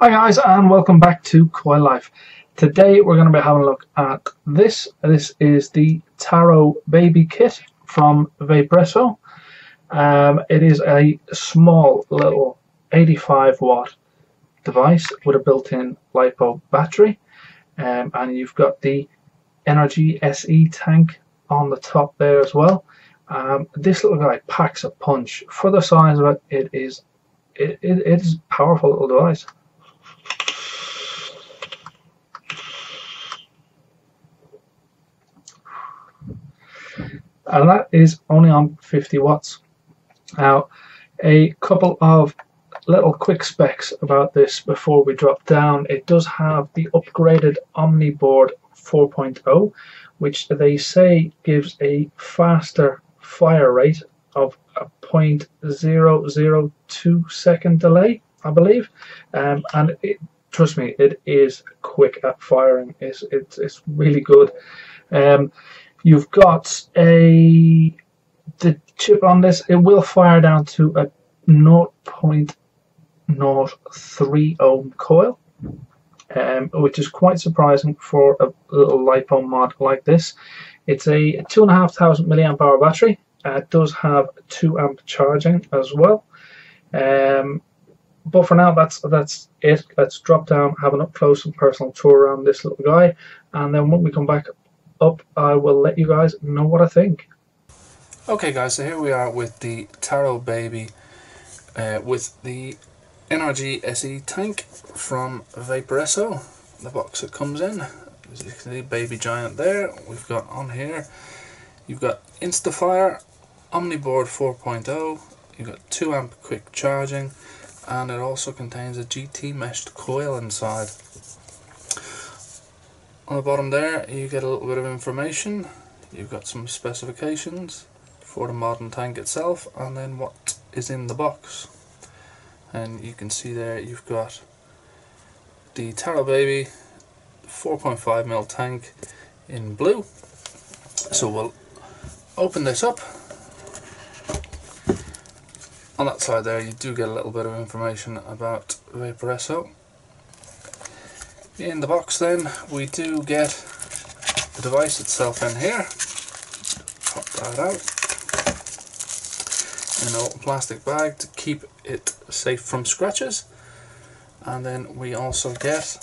Hi guys, and welcome back to Coil Life. Today we're going to be having a look at this. This is the Tarot Baby kit from Vaporesso. It is a small little 85 watt device with a built-in LiPo battery, and you've got the NRG SE Tank on the top there as well. This little guy packs a punch. For the size of it, it is a powerful little device. And that is only on 50 watts. Now, a couple of little quick specs about this before we drop down. It does have the upgraded Omni Board 4.0, which they say gives a faster fire rate of a 0.002 second delay, I believe, and trust me, it is quick at firing. It's really good. You've got the chip on this. It will fire down to a 0.03 ohm coil, which is quite surprising for a little LiPo mod like this. It's a 2,500 milliamp hour battery. It does have 2 amp charging as well. But for now, that's it. Let's drop down, have an up close and personal tour around this little guy, and then when we come back up, I will let you guys know what I think. Okay guys, so here we are with the Tarot Baby with the NRG SE Tank from Vaporesso. The box it comes in, as you can see, baby giant there. We've got on here, you've got Instafire, Omni Board 4.0, you've got 2 amp quick charging, and it also contains a GT meshed coil inside. On the bottom there you get a little bit of information. You've got some specifications for the modern tank itself, and then what is in the box. And you can see there you've got the Tarot Baby 4.5mm tank in blue. So we'll open this up. On that side there you do get a little bit of information about Vaporesso. In the box then we do get the device itself in here. Pop that out in an old plastic bag to keep it safe from scratches. And then we also get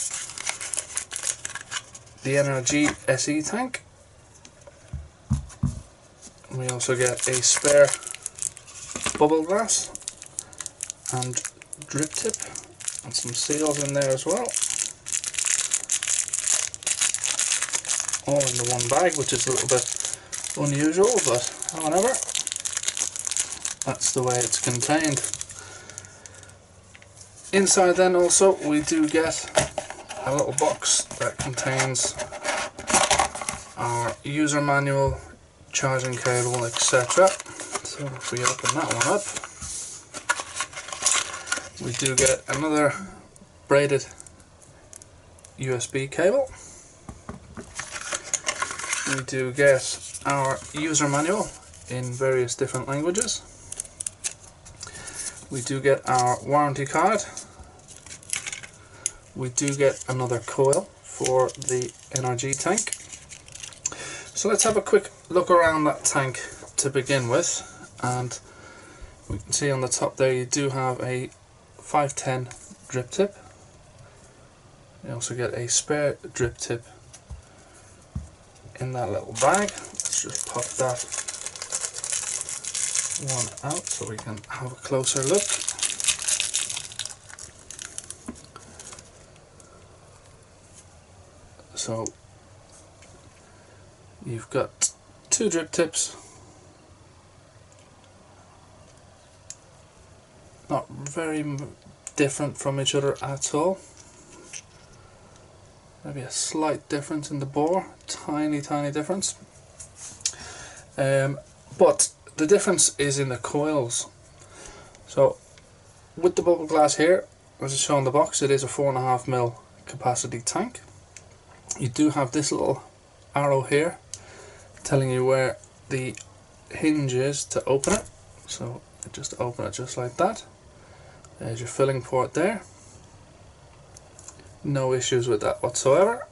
the NRG SE tank. We also get a spare bubble glass and drip tip and some seals in there as well. All in the one bag, which is a little bit unusual, but whatever. That's the way it's contained. Inside then also we do get a little box that contains our user manual, charging cable, etc. So if we open that one up, we do get another braided USB cable. We do get our user manual in various different languages. We do get our warranty card. We do get another coil for the NRG tank. So let's have a quick look around that tank to begin with. And we can see on the top there you do have a 510 drip tip. You also get a spare drip tip in that little bag. Let's just pop that one out so we can have a closer look. So you've got 2 drip tips, not very different from each other at all. Maybe a slight difference in the bore, tiny difference. But the difference is in the coils. So with the bubble glass here, as it's shown in the box, it is a 4.5mm capacity tank. You do have this little arrow here telling you where the hinge is to open it. So just open it just like that. There's your filling port there. no issues with that whatsoever.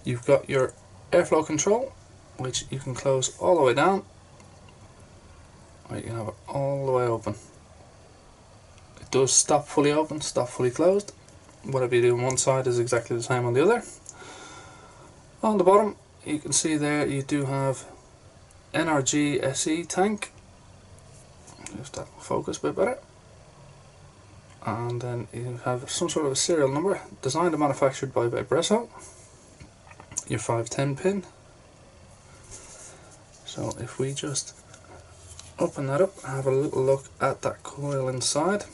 You've got your airflow control, which you can close all the way down, or you can have it all the way open. It does stop fully open, stop fully closed. Whatever you do on one side is exactly the same on the other. On the bottom you can see there you do have NRG SE Tank, if that will focus a bit better, and then you have some sort of a serial number, designed and manufactured by Vaporesso, your 510 pin. So if we just open that up and have a little look at that coil inside.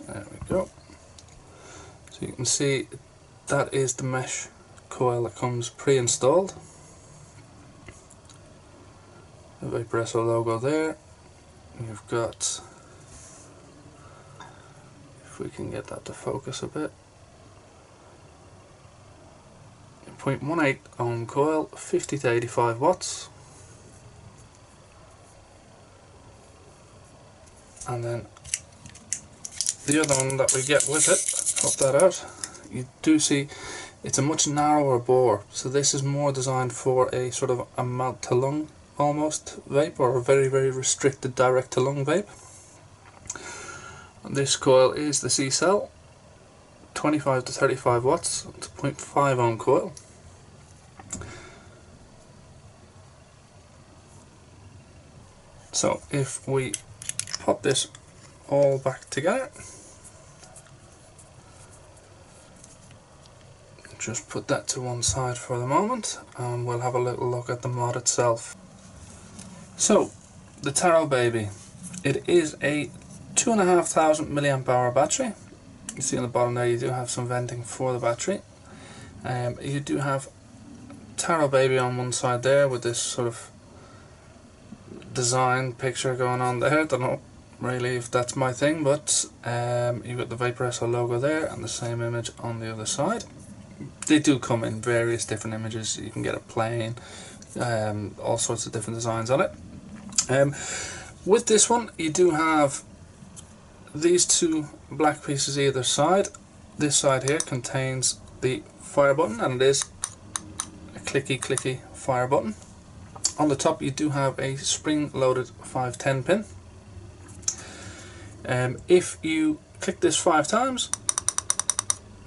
There we go. So you can see that is the mesh coil that comes pre-installed. The Vaporesso logo there. You've got, if we can get that to focus a bit, 0.18 ohm coil, 50 to 85 watts. And then the other one that we get with it, pop that out, you do see it's a much narrower bore, so this is more designed for a sort of a mouth to lung almost vape, or a very restricted direct to lung vape. And this coil is the C cell, 25 to 35 watts, it's a 0.5 ohm coil. So if we pop this all back together, just put that to one side for the moment, and we'll have a little look at the mod itself. So the Tarot Baby, it is a 2,500 milliamp hour battery. You see on the bottom there you do have some venting for the battery. You do have Tarot Baby on one side there with this sort of design picture going on there. Don't know really if that's my thing, but you've got the Vaporesso logo there and the same image on the other side. They do come in various different images. You can get a plain, all sorts of different designs on it. With this one you do have these two black pieces either side. This side here contains the fire button, and it is a clicky fire button. On the top you do have a spring loaded 510 pin. If you click this 5 times,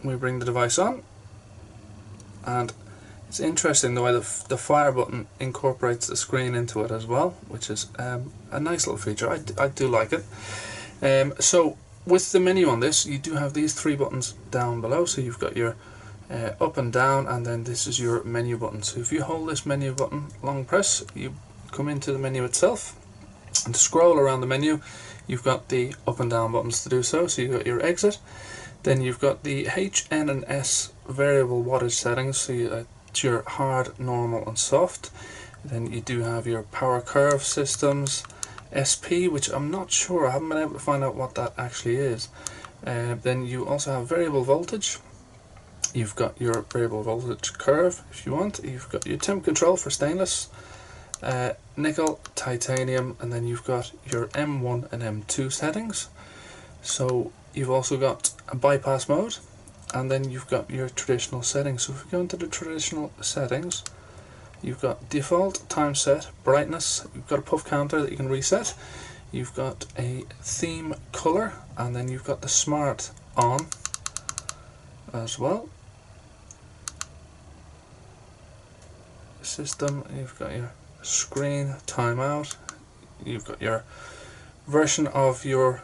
we bring the device on, and it's interesting the way the fire button incorporates the screen into it as well, which is a nice little feature. I do like it. So with the menu on this, you do have these 3 buttons down below. So you've got your up and down, and then this is your menu button. So if you hold this menu button long press, you come into the menu itself, and to scroll around the menu you've got the up and down buttons to do so. So you've got your exit, then you've got the H, N and S variable wattage settings, so it's your hard, normal and soft. Then you do have your power curve systems, SP, which I'm not sure, I haven't been able to find out what that actually is. Then you also have variable voltage. You've got your variable voltage curve if you want. You've got your temp control for stainless, nickel, titanium, and then you've got your M1 and M2 settings. So you've also got a bypass mode, and then you've got your traditional settings. So if we go into the traditional settings, you've got default, time set, brightness, you've got a puff counter that you can reset, you've got a theme color, and then you've got the smart on as well. System, you've got your screen, timeout, you've got your version of your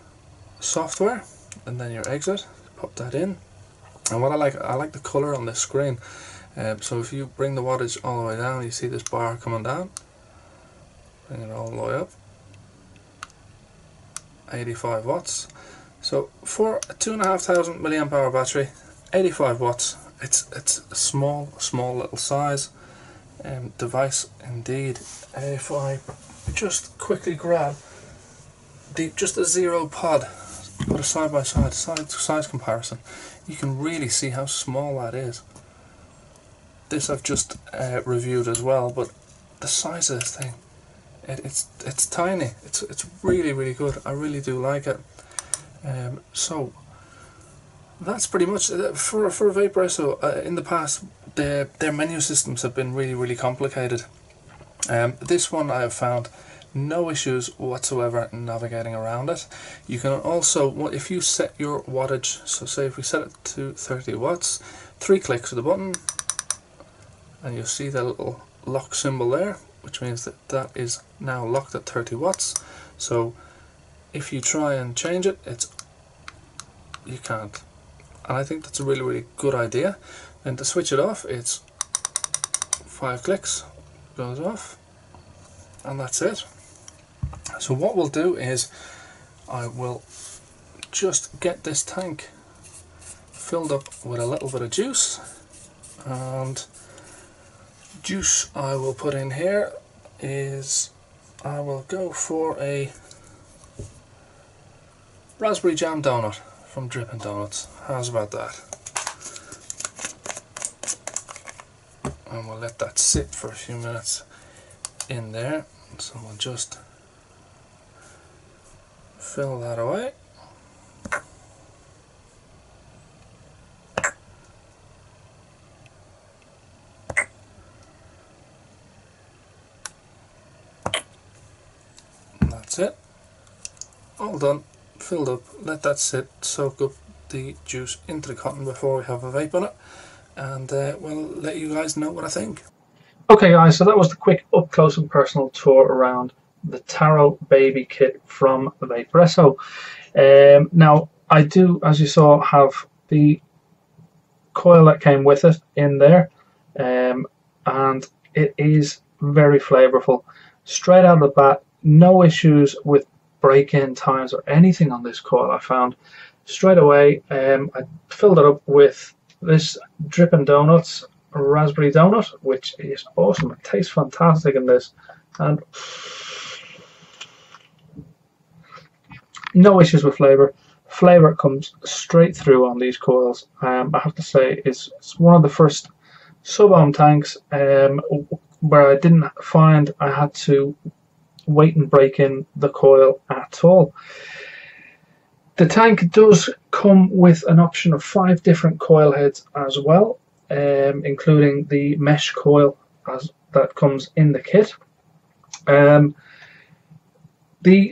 software, and then your exit, pop that in. And what I like the color on this screen. So if you bring the wattage all the way down, you see this bar coming down, bring it all the way up, 85 watts. So for a 2,500 milliamp hour battery, 85 watts, it's a small little size device indeed. If I just quickly grab just a zero pod, put a side by side size comparison, you can really see how small that is. this I've just reviewed as well, but the size of this thing, it's tiny. It's really, really good. I really do like it. So that's pretty much for Vaporesso. In the past, their menu systems have been really, really complicated. This one I have found no issues whatsoever navigating around it. You can also, if you set your wattage, so say if we set it to 30 watts, 3 clicks of the button, and you'll see the little lock symbol there, which means that that is now locked at 30 watts. So if you try and change it, you can't. And I think that's a really, really good idea. And to switch it off, it's 5 clicks, goes off, and that's it. So what we'll do is I will just get this tank filled up with a little bit of juice, and juice I will put in here is, I will go for a raspberry jam donut from Drippin' Donuts. How's about that? And we'll let that sit for a few minutes in there. So we'll just fill that away. And that's it. All done. Filled up. Let that sit, soak up the juice into the cotton before we have a vape on it, and we'll let you guys know what I think. Okay guys, so that was the quick up close and personal tour around the Tarot Baby kit from Vaporesso. Now I do, as you saw, have the coil that came with it in there, and it is very flavorful straight out of the bat. No issues with break-in times or anything on this coil. I found straight away. I filled it up with this Drippin' Donuts raspberry donut, which is awesome. It tastes fantastic in this, and no issues with flavor. Flavor comes straight through on these coils. I have to say it's one of the first sub-ohm tanks where I didn't find I had to wait and break in the coil at all. The tank does come with an option of 5 different coil heads as well, including the mesh coil that comes in the kit. The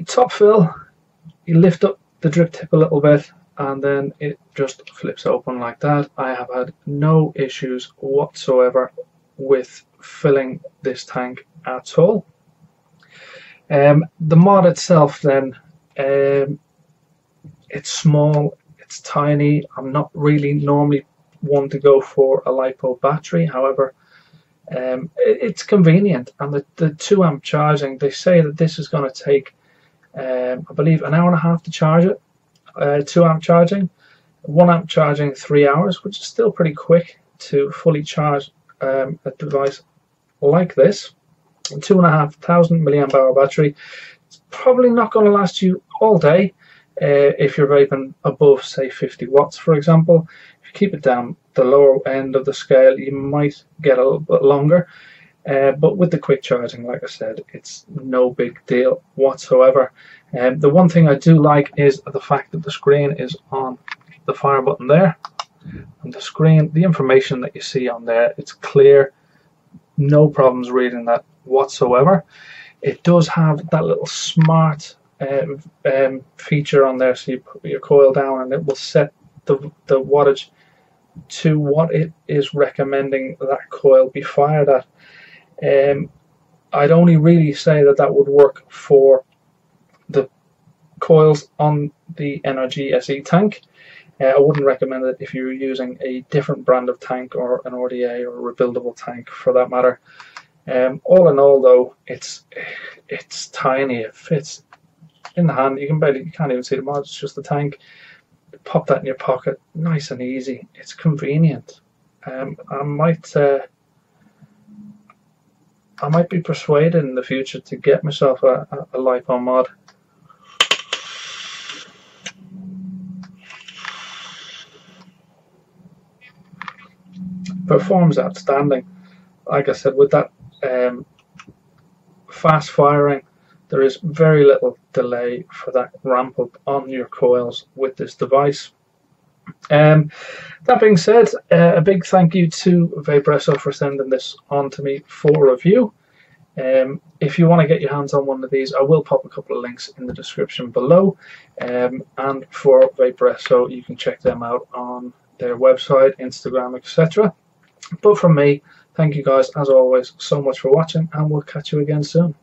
top fill, you lift up the drip tip a little bit and then it just flips open like that. I have had no issues whatsoever with filling this tank at all. The mod itself then, it's small, it's tiny. I'm not really normally one to go for a LiPo battery, however it's convenient, and the 2 amp charging, they say that this is going to take I believe an hour and a half to charge it. 2 amp charging, 1 amp charging 3 hours, which is still pretty quick to fully charge a device like this. 2,500 milliamp hour battery. It's probably not going to last you all day if you're vaping above, say, 50 watts, for example. If you keep it down the lower end of the scale, you might get a little bit longer. But with the quick charging, like I said, it's no big deal whatsoever. The one thing I do like is the fact that the screen is on the fire button there. And the screen, the information that you see on there, it's clear. No problems reading that whatsoever. It does have that little smart feature on there, so you put your coil down and it will set the wattage to what it is recommending that coil be fired at. I'd only really say that would work for the coils on the NRG SE Tank. I wouldn't recommend it if you're using a different brand of tank or an RDA or a rebuildable tank for that matter. All in all though, it's tiny. It fits in the hand. You can't even see the mod. It's just the tank. Pop that in your pocket, nice and easy. It's convenient. I might be persuaded in the future to get myself a LiPo mod. performs outstanding. Like I said, with that fast firing, there is very little delay for that ramp up on your coils with this device. That being said, a big thank you to Vaporesso for sending this on to me for review. If you want to get your hands on one of these, I will pop a couple of links in the description below. And for Vaporesso, you can check them out on their website, Instagram, etc. But from me, thank you guys as always so much for watching, and we'll catch you again soon.